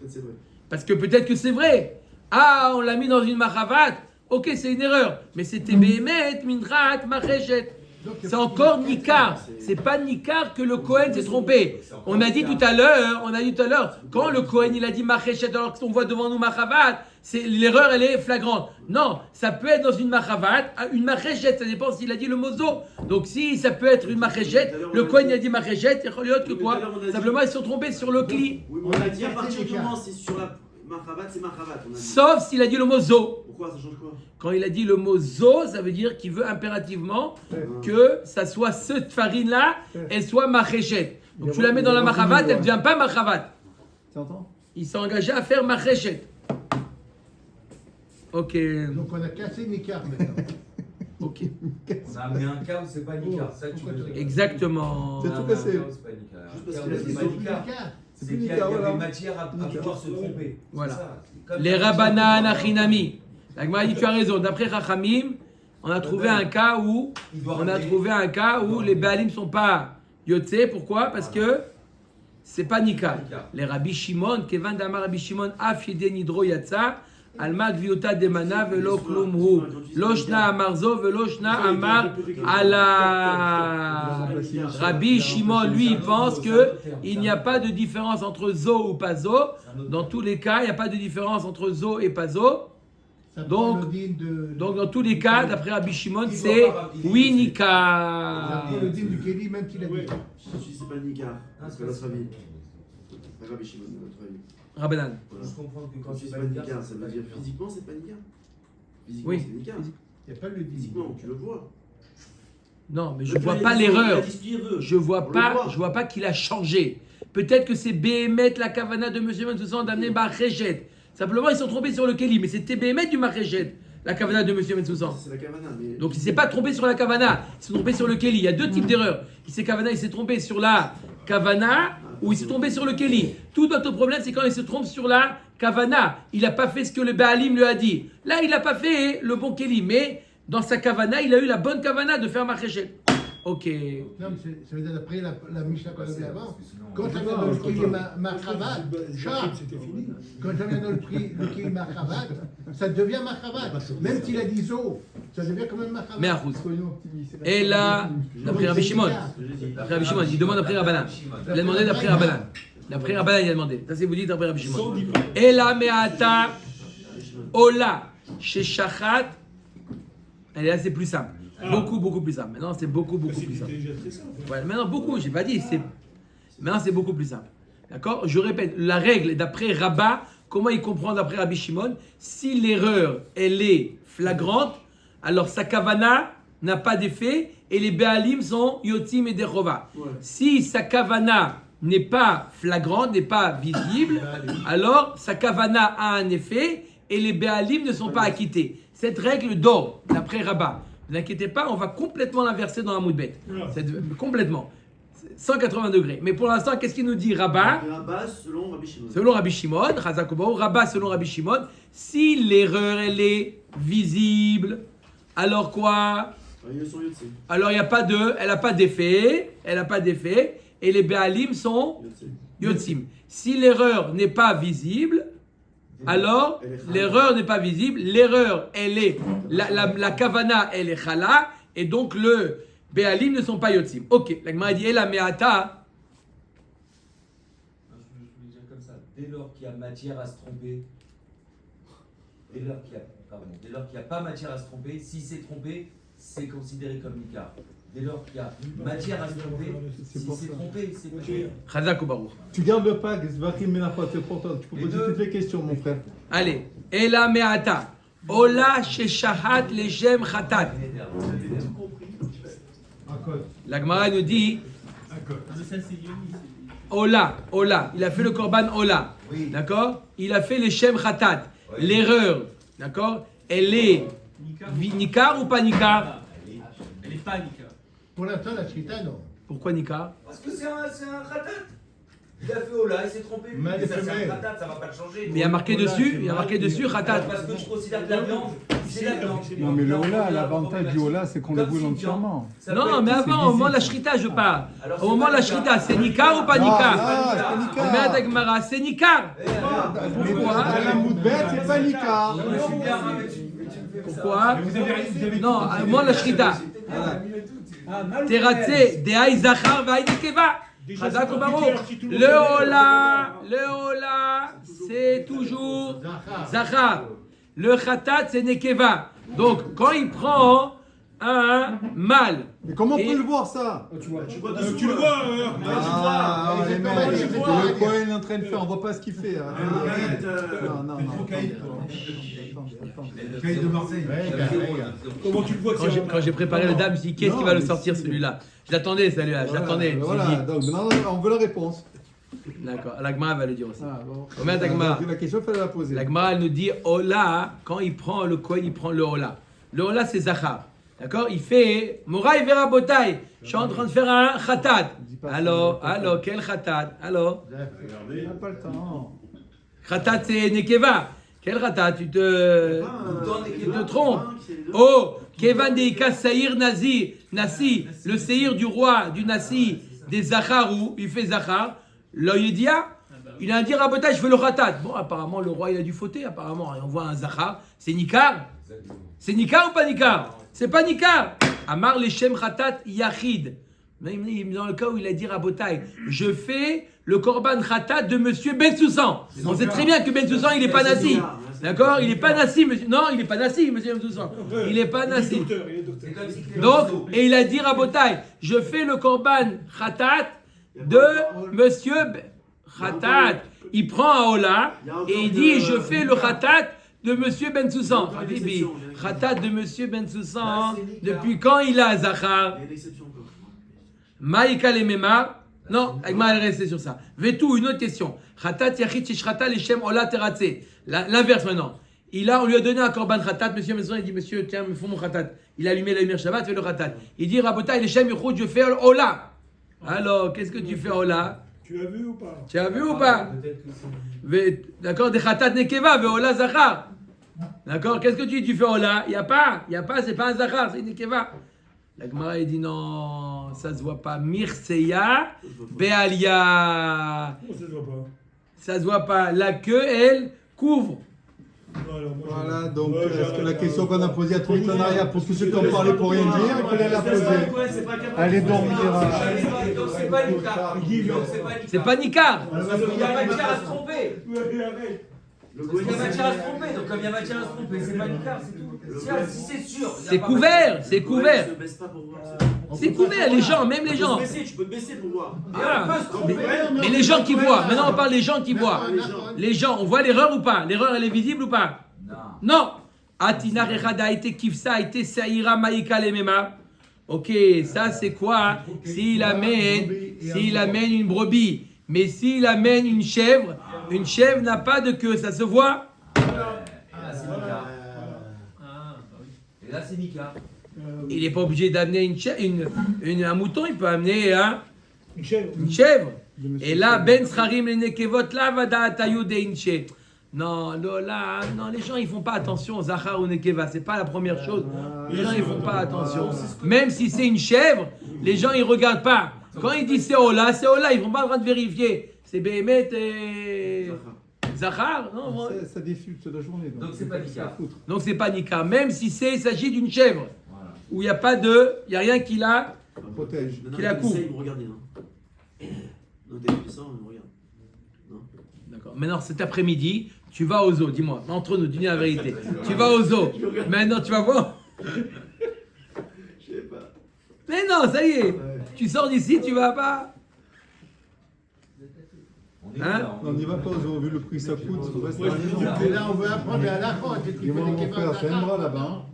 Parce que peut-être que c'est vrai. Ah, on l'a mis dans une machavat, ok, c'est une erreur. Mais c'était Béhémet, Mindrat, macheshet. C'est encore Nikar. C'est pas Nikar que le Kohen s'est trompé. On a dit tout à l'heure, quand le Kohen il a dit macheshet alors qu'on voit devant nous machavat, l'erreur elle est flagrante. Non, ça peut être dans une machavat, une macheshet, ça dépend s'il a dit le mot zo. Donc si ça peut être une macheshet, le Kohen il a dit macheshet, il y a que quoi? Simplement ils se sont trompés sur le cli. On a dit à partir du moment c'est sur la machavat, c'est machavat. Sauf s'il a dit le mot zo. Pourquoi ça change quoi? Quand il a dit le mot zo, ça veut dire qu'il veut impérativement que ça soit cette farine-là, elle soit macheshet. Donc tu la mets dans la machavat, elle ne devient pas machavat. Il s'est engagé à faire macheshet. Ok. Donc on a cassé Nikar maintenant. Ok. On a amené un cas où c'est pas Nikar. Ça, tu veux dire. Exactement. C'est tout cassé. C'est pas Nikar. Juste parce que c'est pas Nikar. C'est qu'il y a des matières à pouvoir se tromper. Voilà. Les Rabbanan Achinami. La Gemara dit tu as raison. D'après Chachamim, on a trouvé un cas où les Béalim ne sont pas Yotze. Pourquoi? Parce que c'est pas Nikar. Les Rabbi Shimon, Kevan Damar Rabbi Shimon, Af Yede Nidro Yatsa, Alma Gviota Demana Velo Klumhu, Loshna Amarzo Veloshna Amar Ala. Rabbi Shimon, lui, il pense qu'il n'y a pas de différence entre Zo ou pas Zo. Dans tous les cas, il n'y a pas de différence entre Zo et pas Zo. Ça Donc, prend le din de. Donc, dans tous les cas, d'après Rabbi Shimon, Il c'est doit pas- il- oui, Ça Nika. prend le din du Kéli, même s'il a dit. Si c'est pas Nika, parce que notre avis. C'est Rabbi Shimon, notre avis. Rabbanan. Voilà. Je comprends que quand Quand c'est c'est pas pas Nika, Nika, ça veut dire physiquement c'est pas Nika. Physiquement Oui. c'est Nika. Il n'y a pas le din. Physiquement, tu le vois. Non, mais je Le vois plan, pas il est l'erreur. il a dit ce qu'il veut. Je On vois le pas qu'il a changé. Peut-être que c'est Béhémet, la Kavana de M. Menzousan d'amener Marrechet. Simplement, ils sont trompés sur le Kéli, mais c'était Béhémet du Marrechet, la Kavana de M. Menzousan. C'est la Kavana. Mais... Donc il ne s'est pas trompé sur la Kavana, il s'est trompé sur le Kéli. Il y a deux types d'erreurs. Il s'est trompé sur la Kavana ou il s'est trompé sur le Kéli. Tout notre problème, c'est quand il se trompe sur la Kavana. Il n'a pas fait ce que le Baalim lui a dit. Là, il n'a pas fait le bon Kéli, mais dans sa Kavana, il a eu la bonne Kavana de faire Marrechet. Ok. Non, mais ça veut dire d'après la Mishnah qu'on avait avant. Quand ça vient dans le Kéli Machavat, C'était fini. quand ça vient dans le Kéli Machavat, ça devient Machavat. Même s'il a dit Zo, ça devient quand même Machavat. Mais à Rouz. Et là, d'après Rabbi Shimon, d'après Rabbi Shimon, il demande d'après Rabbanan. Il a demandé d'après Rabbanan. D'après Rabbanan, il a demandé. Ça, c'est vous dites d'après Rabbi Shimon. Et là, Me'ata, Ola, chez Shachat. Et là, c'est plus simple. Beaucoup plus simple. Maintenant, c'est beaucoup plus C'était simple. déjà très simple. Ouais, maintenant, beaucoup, j'ai pas dit. Maintenant, c'est beaucoup plus simple. D'accord? Je répète, la règle est d'après Rabat. Comment il comprend d'après Rabbi Shimon? Si l'erreur, elle est flagrante, alors sa kavana n'a pas d'effet et les Béalim sont Yotim et Derova. Ouais. Si sa kavana n'est pas flagrante, n'est pas visible, alors sa kavana a un effet et les Béalim ne sont pas acquittés. Cette règle dort d'après Rabat. Ne vous inquiétez pas, on va complètement l'inverser dans la moudbet. Complètement. 180 degrés. Mais pour l'instant, qu'est-ce qu'il nous dit Rabat? Rabat selon Rabbi Shimon. Selon Rabbi Shimon, Rabat selon Rabbi Shimon, si l'erreur elle est visible, alors quoi? Alors il n'y a pas de, elle n'a pas d'effet, et les Béalim sont Yotzim. Si l'erreur n'est pas visible, alors l'erreur n'est pas visible, l'erreur elle est, la kavana elle est chala, et donc le Béalim ne sont pas Yotzim. Ok, la Gemara dit, la me'ata. Je voulais dire comme ça. Dès lors qu'il y a matière à se tromper, dès lors qu'il n'y a pas matière à se tromper, si c'est trompé, c'est considéré comme Nika. Dès lors qu'il y a matière à se tromper, si c'est trompé, c'est pas. Chazak ou Baruch. Tu gardes le pack, Zvachim Menachot, c'est important. Tu peux poser toutes les questions, mon frère. Allez, Ela me'ata. Ola sheshahat leshem chatat. La Gemara nous dit Ola, il a fait le korban Ola, Oui. d'accord? Il a fait les Shem Khatat. Oui. L'erreur, d'accord? Elle est Nikar ou pas Nikar? Elle n'est pas Nika. Pour l'instant, la Shrita, non. Pourquoi Nikar? Parce que c'est un khatat. Il a fait Ola, il s'est trompé. Mais Mais ça, c'est femelle. un khatat, ça va pas le changer. Mais il y a marqué dessus, Khatat. Parce que je considère que la viande, c'est la viande. Non, mais le Ola, l'avantage du Ola, c'est qu'on le brûle entièrement. Non, mais avant, au moment de la Shrita, je parle. Au moment de la Shrita, c'est Nikar ou pas Nikar? Mais à la Gemara, c'est Nikar. Pourquoi? À la moudbette, c'est pas Nika. Pourquoi? Non, au moment de la Shrita. Teratse, Dehaï Zachar, Vaï Nikeva. Chazak ou Baruch. Le Ola, c'est toujours Zachar. Le Khatat, c'est Nekeva. Donc, quand il prend un mâle. Mais comment on peut le voir ça? Tu le vois Ah, les mecs, tu vois. le Cohen est en train de faire, on voit pas ce qu'il fait. Non. Caïd de Marseille. Comment tu le vois Quand j'ai préparé le dame, je me suis dit, qu'est-ce qui va le sortir celui-là? Je l'attendais, celui-là, je l'attendais. Voilà, donc maintenant, on veut la réponse. D'accord, la Gemara va le dire aussi. Ah, bon. Combien de Gemara? La question, il fallait la poser. La Gemara, elle nous dit, Ola, quand il prend le Kohen, il prend le Ola. Le Ola, c'est Zachar. D'accord? Il fait, Moraï Vera Botaï, je suis en train de faire un Khatat. Alors, quel Khatat? Alors? On n'a pas le temps. Khatat, c'est Nekeva. Quel Khatat? Tu te trompes. Oh, Kevan Deika Saïr Nasi, le Seir du roi, du Nasi, des Zacharou, il fait Zachar. L'Oyedia, il a un dire à Botaï, je veux le Khatat. Bon, apparemment, le roi, il a dû fauter, apparemment. Et on voit un Zachar. C'est Nikar? C'est Nikar ou pas Nikar? C'est pas Nikar. Amar Leshem Khatat Yachid. Dans le cas où il a dit Rabotai, je fais le Korban Khatat de monsieur Ben Soussan. On sait très bien que Ben Soussan, il n'est pas nazi. D'accord? Il n'est pas nazi, monsieur. Non, il n'est pas nazi, monsieur Ben Soussan. Il n'est pas nazi. Donc, et il a dit Rabotai, je fais le Korban Khatat de monsieur Khatat. Il prend un Ola et il dit, je fais le Khatat de monsieur Ben Soussan. Habibi, Khatat de monsieur Ben Soussan, depuis quand il a Zachar? Il y a une exception encore. Maïka les Memar. Non, Agma elle restait sur ça. Vetou, une autre question. Khatat yachit shishrata leshem ola teratze. L'inverse maintenant. On lui a donné un korban khatat. Monsieur Maison, il dit, monsieur, tiens, il faut mon khatat. Il a allumé la lumière Shabbat, fait le khatat. Il dit, Rabotai leshem yichud, je fais ola. Alors, qu'est-ce que tu fais ola? Tu as vu ou pas? Tu as vu ou pas? D'accord, des khatat nekeva, ve ola zachar. D'accord, qu'est-ce que tu dis? Tu fais ola? Il n'y a pas, c'est pas un zachar, c'est une nekeva. La Gemara il dit non, ça se voit pas. Mirseya, Bealia. Comment ça se voit pas? Ça se voit pas. La queue, elle couvre. Voilà, donc est-ce que la question qu'on a posée à tout en arrière pour tous ceux qui ont parlé pour rien dire, il fallait la poser. Allez dormir. Donc c'est pas Nicard. C'est pas Nicard. Il y a matière à se tromper. Le Il y a matière à se tromper. Donc comme il y a matière à se tromper, c'est pas Nicard, c'est tout. Si c'est sûr. C'est couvert, c'est couvert. Ne baisse pas pour voir. C'est couvert, les gens, même les gens. Tu peux te baisser pour voir. Ah, mais les gens qui voient. Maintenant, on parle des gens qui voient. Les gens, on voit l'erreur ou pas? L'erreur, elle est visible ou pas? Non. Atina rechada été kifsa été saïra maïka lemema. Ok, ça c'est quoi? S'il amène une brebis, mais s'il amène une chèvre n'a pas de queue, ça se voit? Et là c'est Nicard. Il n'est pas obligé d'amener un mouton, il peut amener Une chèvre. une chèvre. Et là, ben scharim le nekevot la vada atayu de inche. Non, là, non, les gens ils font pas attention aux zachar ou nekeva, c'est pas la première chose. Les gens ils font pas attention. Même si c'est une chèvre, les gens ils regardent pas. Quand ils disent c'est Ola, ils vont pas en train de vérifier. C'est Béhémet et zachar, non? Ça diffuse toute la journée. Donc c'est pas Nicard. Donc c'est pas Nika, même si il s'agit d'une chèvre où il y a pas de, il y a rien qui la Protège. Qui la couvre. Ils vont regarder, non? Non, t'as vu ça, on regarde. Non? D'accord. Maintenant, cet après-midi, tu vas au zoo, dis-moi, entre nous, dis-moi la vérité. Tu vas au zoo. Maintenant, tu vas voir. Je sais pas. Mais non, ça y est. Tu sors d'ici, tu vas pas. Hein? On n'y va pas, on a vu le prix que ça coûte. On reste à la maison. Et là, on veut apprendre à la fois. Ils vont mon frère Fembra là-bas.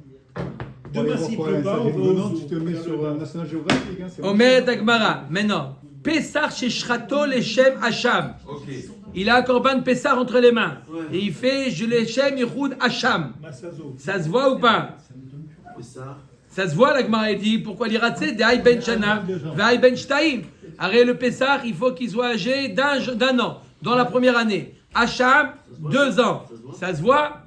Demain, s'il pleut pas, on va au Tu te mets sur National Geographic. Omer Dagmara. Maintenant, Pessar chez Shrato Leshem Hacham. Il a un korban Pessar entre les mains. Et il fait je Leshem Yichud Hacham. Massazo. Ça se voit ou pas? Et ça? Ça se voit, la Gemara dit. Pourquoi l'Iratse de Aï Ben Shana, Aï Ben Shtaim. Arrête le Pessah, il faut qu'il soit âgé d'un an, dans la première année. Hacham, 2 ans. Ça se voit?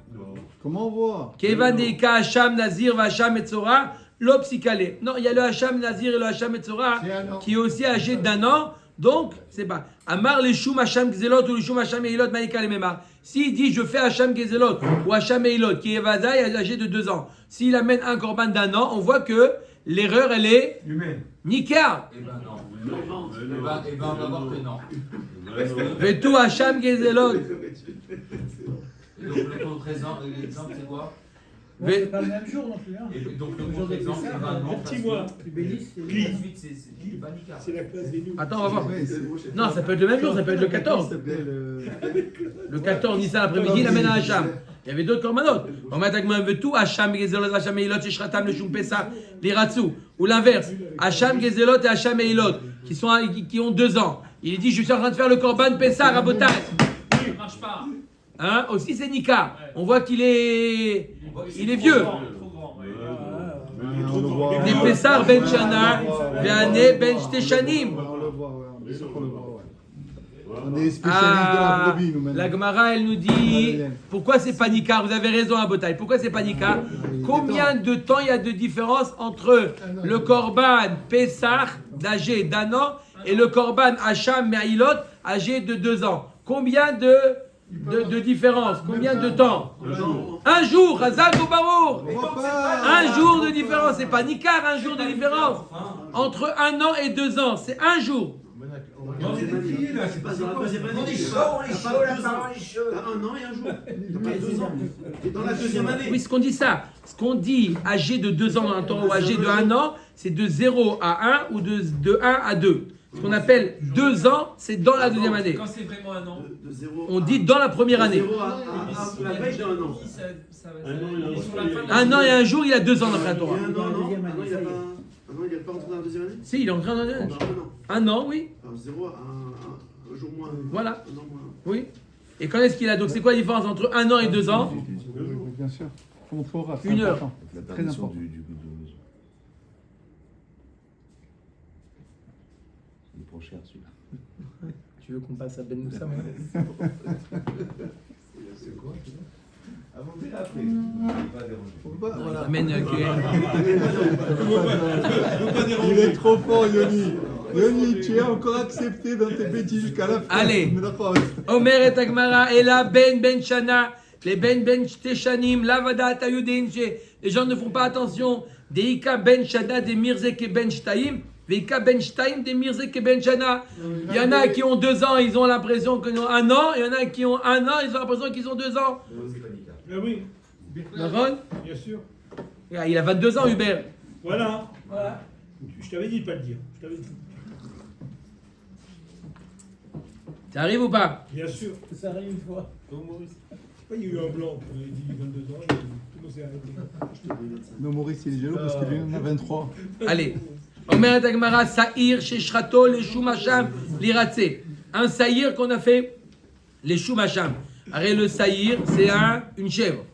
Comment on voit? Kevan Deika Hacham Nazir Vacham Etzora, l'Opsikale. Non, il y a le Hacham Nazir et le Hacham Etzora qui est aussi âgé d'1 an. Donc, c'est pas. Amar les Shum Hacham Gezelot ou les Shum Hacham Eilot Maïka les Memar. S'il dit je fais Hacham Gezelot ou Hacham Eilot qui est Vada, il est âgé de 2 ans. S'il amène un korban d'1 an, on voit que l'erreur elle est Nika. Eh ben non. Eh ben on va voir que non. Mais tout Hacham Gezelot. Et donc le contre-exemple, l'exemple c'est quoi? Mais- Pas le même jour non plus. Hein. Et donc le contre-exemple c'est maintenant. Un petit mois. Ensuite c'est pas Nicard. C'est la classe des loups. Attends, on va voir. Ouais, Non, ça peut être le même jour, ça peut être le 14. Le 14 Nissan l'après-midi, il amène à Hacham. Il y avait d'autres corbanotes. On met avec tout Hacham Gezelot, Hacham Eilot, Shratam, le Shum Pessah, l'Iratsu. Ou l'inverse, Hacham Gezelot et Hacham Eilot, qui ont 2 ans. Il dit je suis en train de faire le korban Pessah à Rabotai. Ça marche pas. Hein? Aussi c'est Nika. On voit qu'il est vieux. Trop grand. Des Pessar Ben Shana, Ve'ane Ben Shteshanim. On le voit, ouais. On est sûr qu'on le voit, ouais. On est spécialiste de la brebis, nous, maintenant. La Gemara, elle nous dit pourquoi c'est pas Nika? Vous avez raison à Botaï. Pourquoi c'est pas Nika? Combien de temps il y a de différence entre le Korban Pessah d'âgé d'1 an et le Korban Hacham Me'ilot âgé de 2 ans? Combien de de différence. Combien de temps? Un jour. Un jour, Hazak ou Barour. On va pas. Un jour de différence, c'est pas Nikar, un jour de différence. Entre 1 an et 2 ans, c'est un jour. Dans les filles, là, c'est pas dans la deuxième année. On est chaud, T'as un an et un jour. T'as pas 2 ans. T'es dans la deuxième année. Oui, ce qu'on dit ça. Ce qu'on dit âgé de 2 ans dans un temps ou âgé de 1 an, c'est de 0 à 1 ou de 1 à 2. Ce qu'on appelle 2 ans, c'est dans la deuxième année. Quand c'est vraiment un an, De 0 On dit dans la première année. 0 à la veille d'un an. ça va. Un an et un Et sur la fin de Un an et un jour, il a 2 ans dans la Et Torah. un an, il est pas rentré dans la deuxième année. Si, il est en train de... Un an. Un an, oui. Alors 0 à un jour moins. Voilà. Un an moins. Oui. Et quand est-ce qu'il a? Donc c'est quoi la différence entre 1 an et 2 ans? Oui, bien sûr. On fera. 1 heure. Très important. Il est trop cher celui-là. Tu veux qu'on passe à Ben Moussa? C'est quoi? Avant de après. Pas déranger. Voilà. Amène, Il est trop fort, Yoni. Yoni, tu es encore accepté dans tes bêtises jusqu'à la fin. Allez. Omer et Agmara, et là, Ben Shana, les Ben Teshanim, Lavada Tayudin, les gens ne font pas attention. Deika Ben Shana, des Mirzek et Ben Shtaim, Veika Ben Shtaim, des Mirzek et Ben Shana. Il y en a qui ont 2 ans, ils ont l'impression qu'ils ont 1 an. Il y en a qui ont 1 an, ils ont l'impression qu'ils ont 2 ans. Ah oui, D'accord? bien sûr. Il a 22 ans, Hubert. Voilà. Je t'avais dit de pas le dire. Je t'avais dit. Ça arrive ou pas? Bien sûr. Ça arrive une fois. Il y a eu un blanc qui avait dit 22 ans. Tout le monde s'est arrêté. Non, Maurice, il est jaloux parce qu'il en a 23. Allez. Omer et Agmara, Saïr, Sheshrato, les Shumasham, l'Iratse. Un Saïr qu'on a fait, les Shumasham. Arrête, le Saïr, c'est une chèvre.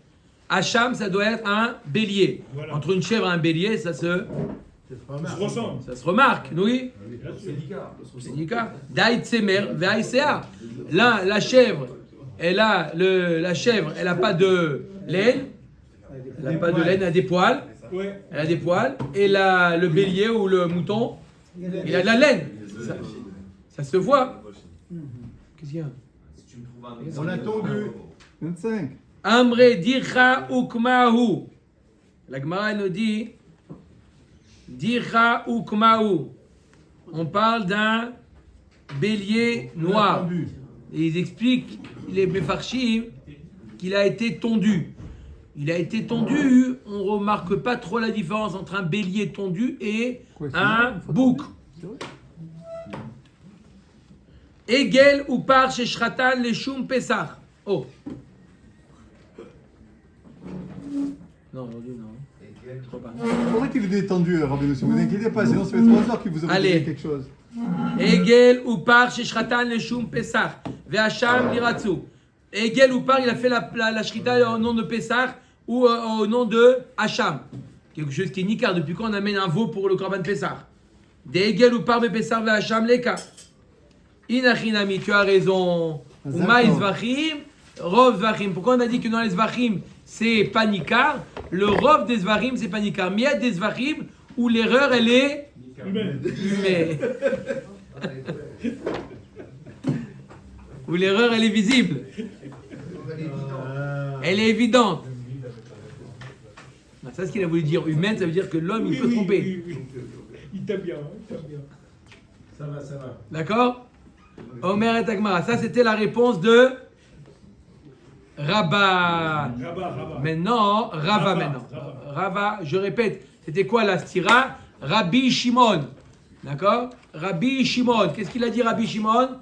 Hacham, ça doit être un bélier. Voilà. Entre une chèvre et un bélier, ça se remarque, oui. C'est Nika. Daït Semer, Veaïsea. Là, la chèvre, elle a pas de laine. Elle n'a pas de laine, elle a des poils. Ouais. Elle a des poils. Et le bélier ou le mouton, il a de la laine. Ça se voit. Qu'est-ce qu'il y a? On l'a tondu. 25. Amre dircha ukmahu. La Gemara nous dit dircha ukmahu. On parle d'un bélier noir. Et ils expliquent, les Mefarshim, qu'il a été tondu. Il a été tondu, on ne remarque pas trop la différence entre un bélier tondu et un bouc. Egel ou par chez Shratan les Shum Pesach. Oh. Non, aujourd'hui non. Trop pas. C'est vrai qu'il est détendu, Rabbi Nossi. Ne vous inquiétez pas, sinon ça fait 3 heures qu'il vous a Allez. dit quelque chose. Egel ou par chez Shratan les Shum Pesach. Ve'acham liratsu. Egel ou par, il a fait la shrita au nom de Pesach ou au nom de Hacham. Quelque chose qui est nicard. Depuis quand on amène un veau pour le Korban Pesach? Des Egel ou par Pesach ve'acham leka. Inachinami, tu as raison. Umaï Zvachim, Rov Zvachim. Pourquoi on a dit que dans les Zvachim, c'est pas Nikar? Le Rov des Zvachim, c'est pas Nikar. Mais il y a des Zvachim où l'erreur, elle est humaine. Où l'erreur, elle est visible. Elle est évidente. Ça, c'est ce qu'il a voulu dire. Humaine, ça veut dire que l'homme, il peut tromper. Oui. Il t'a bien, Ça va. D'accord? Omer et Agmara. Ça, c'était la réponse de Rabba. Maintenant, Rava maintenant. Rava, je répète, c'était quoi la stira? Rabbi Shimon. D'accord? Rabbi Shimon. Qu'est-ce qu'il a dit, Rabbi Shimon?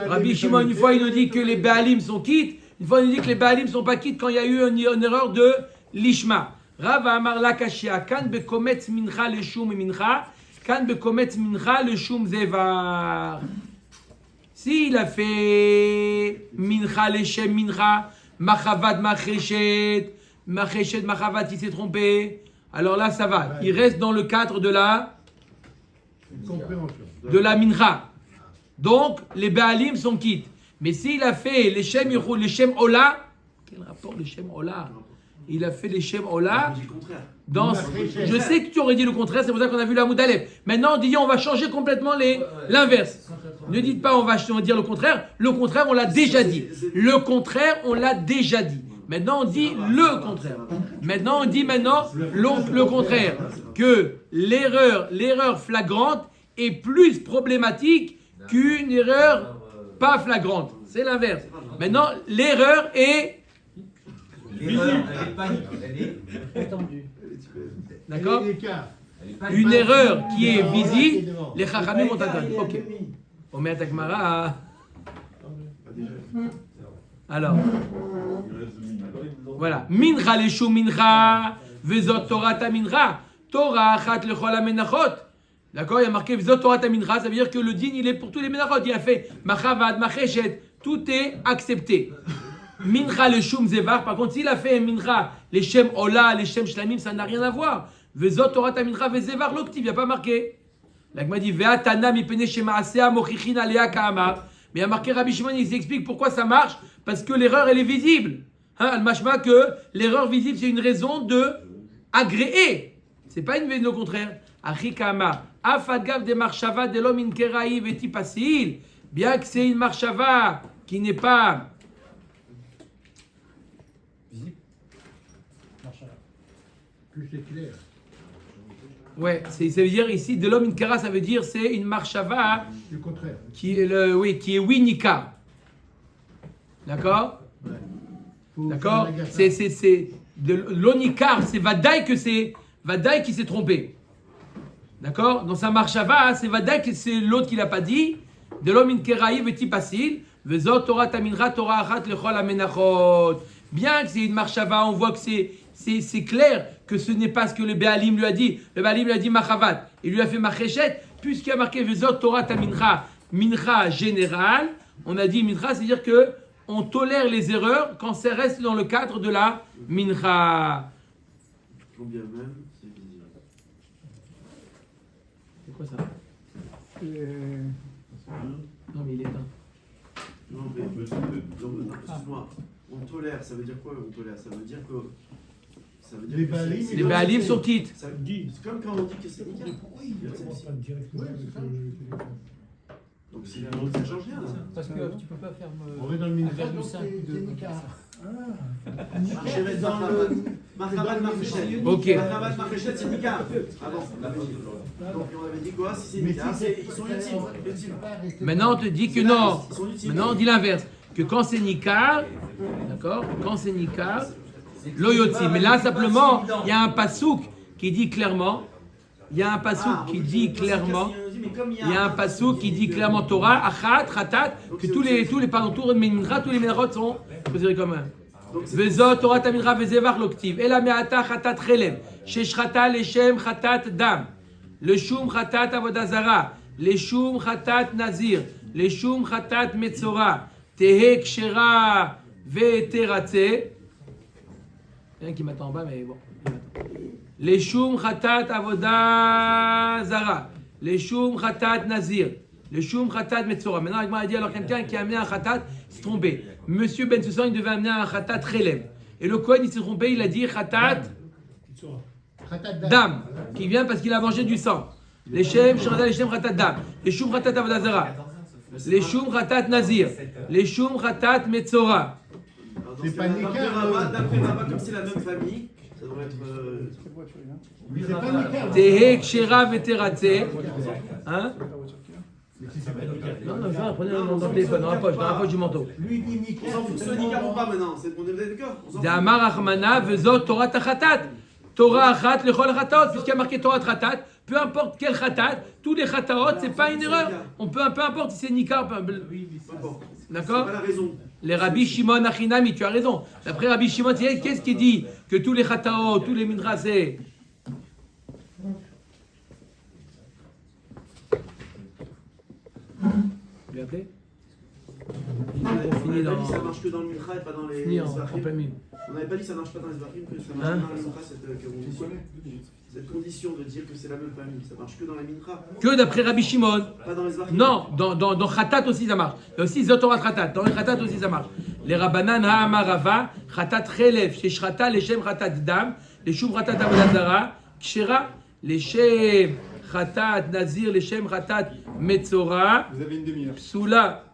Rabbi Shimon, une fois, il nous dit que les Baalim sont quittes. Une fois, il nous dit que les Baalim sont pas quittes quand il y a eu une erreur de l'Ishma. Rava Amar la Kashia. Kan bekometz mincha le shum mincha. Kan bekometz mincha le shum zevar. S'il a fait mincha leshem mincha, machavat macheshet, macheshet machavat, il s'est trompé. Alors là, ça va. Il reste dans le cadre de la mincha. Donc, les Baalim sont quittes. Mais s'il a fait les Shem Ola, quel rapport le Shem Ola? Il a fait les Shem Ola. Je sais que tu aurais dit le contraire, c'est pour ça qu'on a vu la Moudalef. Maintenant, on dit on va changer complètement l'inverse. Ne dites pas on va dire le contraire. Le contraire, on l'a déjà dit. Le contraire, on l'a déjà dit. Maintenant, on dit le contraire. Maintenant, on dit le contraire. Que l'erreur flagrante est plus problématique qu'une erreur pas flagrante. C'est l'inverse. Maintenant, l'erreur est... L'erreur, elle est pas... Elle est Étendue. D'accord? L'écart. Une erreur qui est visible, les chachamim ont interdit. Ok. On met à Takmara. Alors. Voilà. Mincha leshu mincha, vezot Torah ta mincha. Torah achat lechol amenachot. D'accord? Il y a marqué vezot Torah ta mincha, ça veut dire que le din il est pour tous les menachot. Il a fait machavad, macheshet, tout est accepté. Mincha leshu mzevar. Par contre, s'il a fait mincha, les shem ola, les shem shlamim, ça n'a rien à voir. Vezot Torah ta mincha, vezevar l'octiv, il n'y a pas marqué. L'agma dit ve'atana mipene shemaasea mochichin alea ka'amar. Mais il y a marqué Rabbi Shimon, il explique pourquoi ça marche, parce que l'erreur elle est visible. Al-mashma que l'erreur visible c'est une raison de agréer. C'est pas une au contraire. Achi ka'amar afadgav de marshava de l'homme inkeraï veti pasil. Bien que c'est une marshava qui n'est pas Plus c'est clair. ouais, ça veut dire ici de l'homme inkera, ça veut dire c'est une marshava Le contraire. qui est qui est winika. D'accord? D'accord? C'est de l'onikar, c'est Vadaï que c'est Vadaï qui s'est trompé. D'accord? Dans sa marshava, c'est Vadaï que c'est l'autre qui l'a pas dit. De l'homme inkeraï veti pasil, vezot Torah taminra Torah achat lechol amenachot. Bien que c'est une marshava, on voit que c'est clair que ce n'est pas ce que le Béalim lui a dit. Le Béalim lui a dit machavat. Il lui a fait macheshet, puisqu'il a marqué vezot Torah taminra, mincha général. On a dit mincha, c'est-à-dire que on tolère les erreurs quand ça reste dans le cadre de la mincha. Quand bien même, c'est visible. C'est quoi ça? Non mais il est éteint. Non, mais excuse-moi. On tolère, ça veut dire quoi on tolère? Ça veut dire que. Ça veut dire Les que Baalim, c'est- Les Béalim sont quittes. ça dit. C'est comme quand on dit que c'est nickel. Pas directement avec le téléphone. Donc ça change rien là. Parce que tu peux pas faire. On est dans le mincha, 1,5 donc ou c'est 2. l'écart. Marchéret dans le. Marchavat marchéchet. Ok. Marchavat marchéchet, c'est nickel. Ah bon, donc on avait dit quoi? Si c'est Mais nickel, si c'est- ils sont utiles. Maintenant on te dit que non. Ils sont utiles. Maintenant on dit l'inverse. Que quand c'est nikar, d'accord? Quand c'est nikar, loyoti. Mais là simplement, il y a un pasouk qui dit clairement. Il y a un pasouk qui dit clairement. Il y a un pasouk qui dit clairement Torah, achat, ratat, que tous les pardon, tous les mincha, tous les menachot sont considérés comme un. Vezot Torah taminra vezevar l'octiv. Ela me'ata chatat chelev. Sheshrata leshem chatat dam. Le shum chatat avodazara. Le shum chatat nazir. Le shum chatat metzora. Tehe kshera ve'teratze. Il y en a qui m'attend en bas, mais bon. Les shum chatat avodazara. Les shum khatat nazir, les shum khatat metzora. Maintenant, il m'a dit alors quelqu'un qui a amené un khatat s'est trompé. Monsieur Ben Soussan, il devait amener un khatat relève. Et le Kohen, il s'est trompé, il a dit khatat dam, qui vient parce qu'il a mangé du sang. Les shem khatat dam, les shum khatat avodazara, les shum khatat nazir, les shum khatat metzora. C'est pas nickel. D'après Rabat, comme c'est la même famille, ça devrait être. Mais c'est pas nickel. Tehe kshera veteratze. Hein? Non, prenez dans le téléphone, dans la poche du manteau. Lui dit nickel. On s'en fout de ce nickel ou pas maintenant. On est d'accord? On s'en fout. D'Amar Achmana vezot Torah tachatat. Torah achat lechol chatat, puisqu'il y a marqué Torah chatat, peu importe quel chatat, tous les chataot, c'est pas une erreur. On peut, peu importe si c'est nikar, d'accord? C'est pas la raison. Les Rabbi Shimon Achinami, tu as raison. D'après Rabbi Shimon, qu'est-ce qui dit que tous les chataot, tous les minras, c'est Tu l'as appelé? On n'avait pas finit dit dans. que ça marche que dans le Mincha et pas dans les Finir en Zvachim. plein milieu. On n'avait pas dit que ça marche pas dans les Zvachim, que ça marche Hein? que dans les Mincha, cette condition de dire que c'est la même famille. Ça marche que dans les Mincha, Que d'après Rabbi Shimon. pas dans les Zvachim. Non, dans Khatat aussi ça marche. Il y a aussi Zotorat Khatat. Dans les Khatat aussi ça marche. Les Rabbanan Ha'amarava, Khatat Chelev, Sheshrata, les Shem Khatat Dam, les Shum Khatat Avodazara, Kshera, les Shem Khatat Nazir, Leshem Khatat Metzora, Vous avez une demi-heure. Psula,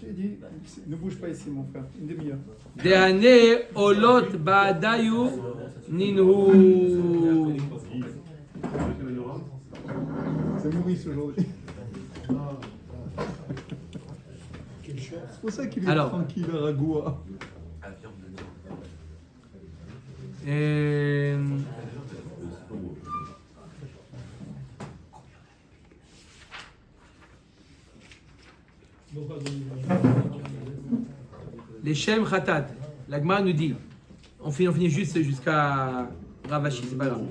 J'ai dit, ne bouge pas ici, mon frère. Une demi-heure. Dehane Olot Ba'adayu Ninhu. C'est Maurice aujourd'hui. Quelle chance. C'est pour ça qu'il est Alors. tranquille à Ragoua. Les Shem Khatat. La Gemara nous dit, on finit juste jusqu'à Ravashi, c'est pas grave.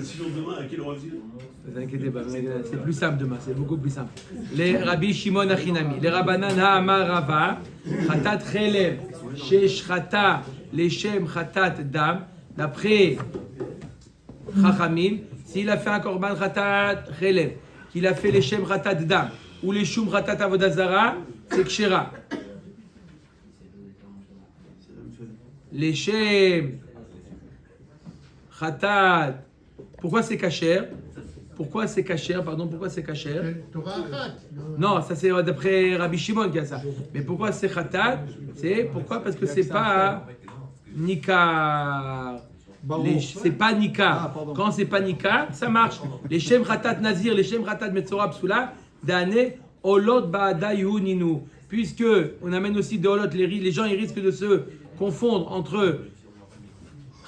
Sinon demain, à quelle heure Ne vous inquiétez pas, c'est plus simple demain, c'est beaucoup plus simple. Les Rabbi Shimon Achinami, les Rabbanan Ha'amar Rava, Khatat Chelev, Shesh Khata, les Shem Khatat Dam, d'après Chachamim, s'il a fait un Korban Khatat Chelev, qu'il a fait les Shem Khatat Dam, ou les Shum Khatat Avodazara, c'est Kshera. Les Shem Khatat, pourquoi c'est kasher? Pourquoi c'est kasher? Pardon, pourquoi c'est kasher? Torah Achat. Non, ça c'est d'après Rabbi Shimon qui a ça. Mais pourquoi c'est khatat? C'est pourquoi? Parce que c'est pas nikar. C'est pas nikar. Quand c'est pas nikar, ça marche. Les shem khatat nazir, les shem khatat metzora psula, d'année olot ba'ada ninu. Puisque on amène aussi de olot, les gens ils risquent de se confondre entre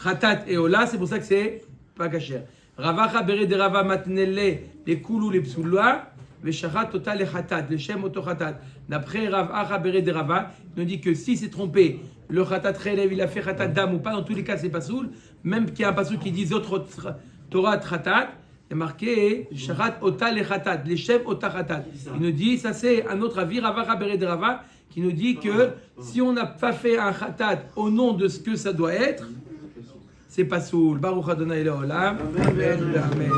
khatat et ola, c'est pour ça que c'est pas kasher. Ravacha bere de rava matnele les koulou les psula. Veshachat total les khatat, les shem auto khatat. D'après Rav Acha bere de rava, il nous dit que si c'est trompé, le khatat chelev il a fait khatat dam ou pas, dans tous les cas c'est pas soul. Même qu'il y a un passage qui dit autre Torah khatat, il est marqué Shachat otal les khatat, les shem ota khatat. Il nous dit, ça c'est un autre avis, Rav Acha bere de rava, qui nous dit que si on n'a pas fait un khatat au nom de ce que ça doit être, c'est pas soul. Baruch Adonai Leolam. Amen.